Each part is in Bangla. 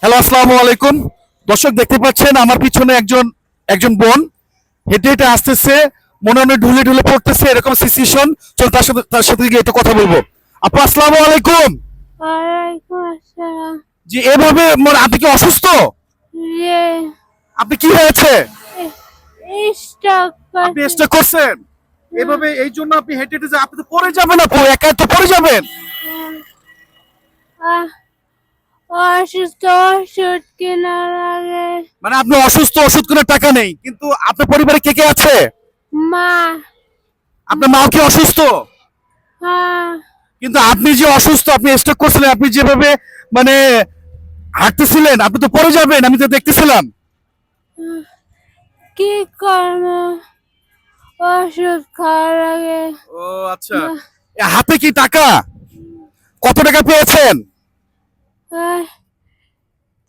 হ্যালো, আসসালামু আলাইকুম। দর্শক দেখতে পাচ্ছেন আমার পিছনে একজন একজন বোন হেঁটে হেঁটে আসতেছে, মনে মনে ঢুলে ঢুলে পড়তেছে, এরকম সিচুয়েশন। চল তার সাথে গিয়ে একটু কথা বলবো। আপু আসসালামু আলাইকুম। ওয়ালাইকুম আসসালাম। জি, এভাবে আপনি কি অসুস্থ? যে আপনি কি হয়েছে? স্টক আপনি করছে। স্ট্রোক করছেন? এভাবে এই জন্য আপনি হেঁটে হেঁটে আপনি তো পড়ে যাবেন, আপু একা তো পড়ে যাবেন। আহ, অসুস্থ ওষুধ কেনা লাগে। মানে আপনি অসুস্থ, ওষুধ কেনার টাকা নেই, কিন্তু আপনার পরিবারে কে কে আছে? মা। আপনার মাও কি অসুস্থ? হ্যাঁ। কিন্তু আপনি যে অসুস্থ, আপনি স্ট্রোক করছিলেন, আপনি যেভাবে মানে হাঁটতেছিলেন, আপনি তো পড়ে যাবেন, আমি তো দেখতেছিলাম। কি করবো, ওষুধ খাওয়া লাগে। ও আচ্ছা। হাতে কি টাকা? কত টাকা পেয়েছেন? আহ,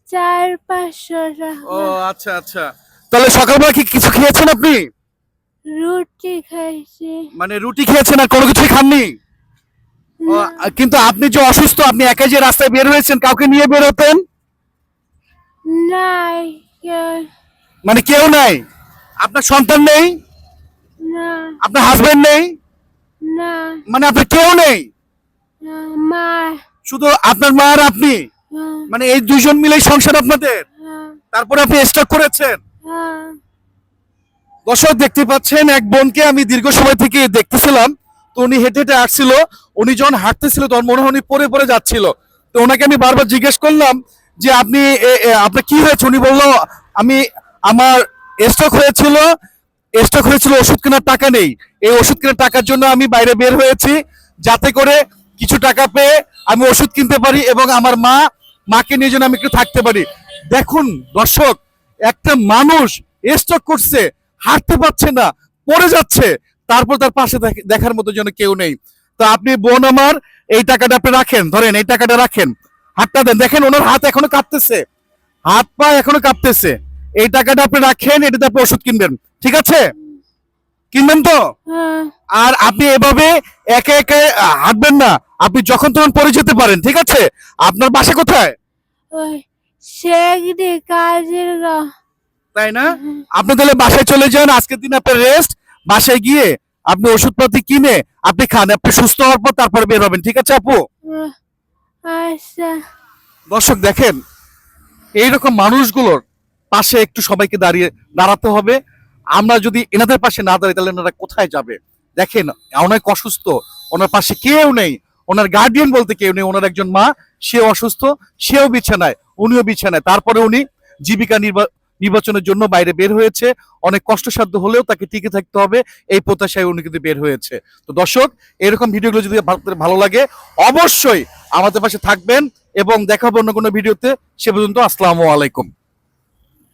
400-500 ও টাকা। আচ্ছা আচ্ছা। তাহলে সকালবেলা কি কিছু খেয়েছেন আপনি? রুটি খাইছি। মানে রুটি খেয়েছেন আর কোনো কিছু খাননি? ও, না, কিন্তু আপনি যে অসুস্থ, আপনি একাই যে রাস্তায় বের হয়েছেন, কাউকে নিয়ে বের হতেন? নাই কেউ। মানে কেউ নাই? আপনার সন্তান নেই? না, আপনার হাজবেন্ড নেই? না, মানে আপনার কেউ নেই? না, মা। শুধু আপনার মা আর আপনি? হ্যাঁ, মানে এই দুজন মিলেই সংসার আপনাদের? হ্যাঁ, তারপরে আপনি স্ট্রোক করেছেন? হ্যাঁ। দর্শক দেখতে পাচ্ছেন, এক বোনকে আমি দীর্ঘ সময় থেকে দেখতেছিলাম। তো উনি হেঁটে হেঁটে আসছিল। উনি যখন হাঁটতেছিল তখন মনে হয় উনি পড়ে পড়ে যাচ্ছিল। তো ওনাকে আমি বারবার জিজ্ঞেস করলাম যে আপনি আপনার কি হয়েছে? উনি বলল আমি আমার স্ট্রোক হয়েছিল। স্ট্রোক হয়েছিল, ওষুধ কেনার টাকা নেই। এই ওষুধ কেনার টাকার জন্য আমি বাইরে বের হয়েছি, যাতে করে কিছু টাকা পেয়ে আমি ওষুধ কিনতে পারি এবং আমার মাকে নিয়ে যেন আমি একটু থাকতে পারি। দেখুন দর্শক, একটা মানুষ স্ট্রোক করছে, হাঁটতে পারছে না, পড়ে যাচ্ছে, তারপর তার পাশে দেখার মতো যেন কেউ নেই। তো আপনি বোন আমার, এই টাকাটা আপনি রাখেন, ধরেন এই টাকাটা রাখেন, হাতটা দেন। দেখেন ওনার হাত এখনো কাঁপতেছে, হাত পা এখনো কাঁপতেছে। এই টাকাটা আপনি রাখেন, এটাতে আপনি ওষুধ কিনবেন, ঠিক আছে? কিনবেন তো? হ্যাঁ। আর আপনি এভাবে একা একা হাঁটবেন না, আপনি যখন তখন পড়ে যেতে পারেন, ঠিক আছে? আপনার বাসা কোথায়? ওই সেগদি কাজের গা। তাই না? আপনি তাহলে বাসায় চলে যান, আজকের দিন আপনার রেস্ট। বাসায় গিয়ে আপনি ওষুধপাতি কিনে আপনি খান, আপনি সুস্থ হওয়ার পর তারপরে বের হবেন, ঠিক আছে আপু? আচ্ছা। দর্শক দেখেন, এইরকম মানুষগুলোর পাশে একটু সবাইকে দাঁড়াতে হবে। আমরা যদি এনাদের পাশে না দাঁড়াই, তাহলে এনারা কোথায় যাবে? দেখেন, অনেক অসুস্থ, ওনার পাশে কেউ নেই, ওনার গার্ডিয়ান বলতে কেউ নেই। ওনার একজন মা, সে অসুস্থ, সেও বিছানায়, উনিও বিছানায়। তারপরে উনি জীবিকা নির্বাচনের জন্য বাইরে বের হয়েছে। অনেক কষ্টসাধ্য হলেও তাকে টিকে থাকতে হবে, এই প্রত্যাশায় উনি কিন্তু বের হয়েছে। তো দর্শক, এরকম ভিডিওগুলো যদি ভালো লাগে, অবশ্যই আমাদের পাশে থাকবেন এবং দেখাবো অন্য কোনো ভিডিওতে। সে পর্যন্ত আসসালামু আলাইকুম।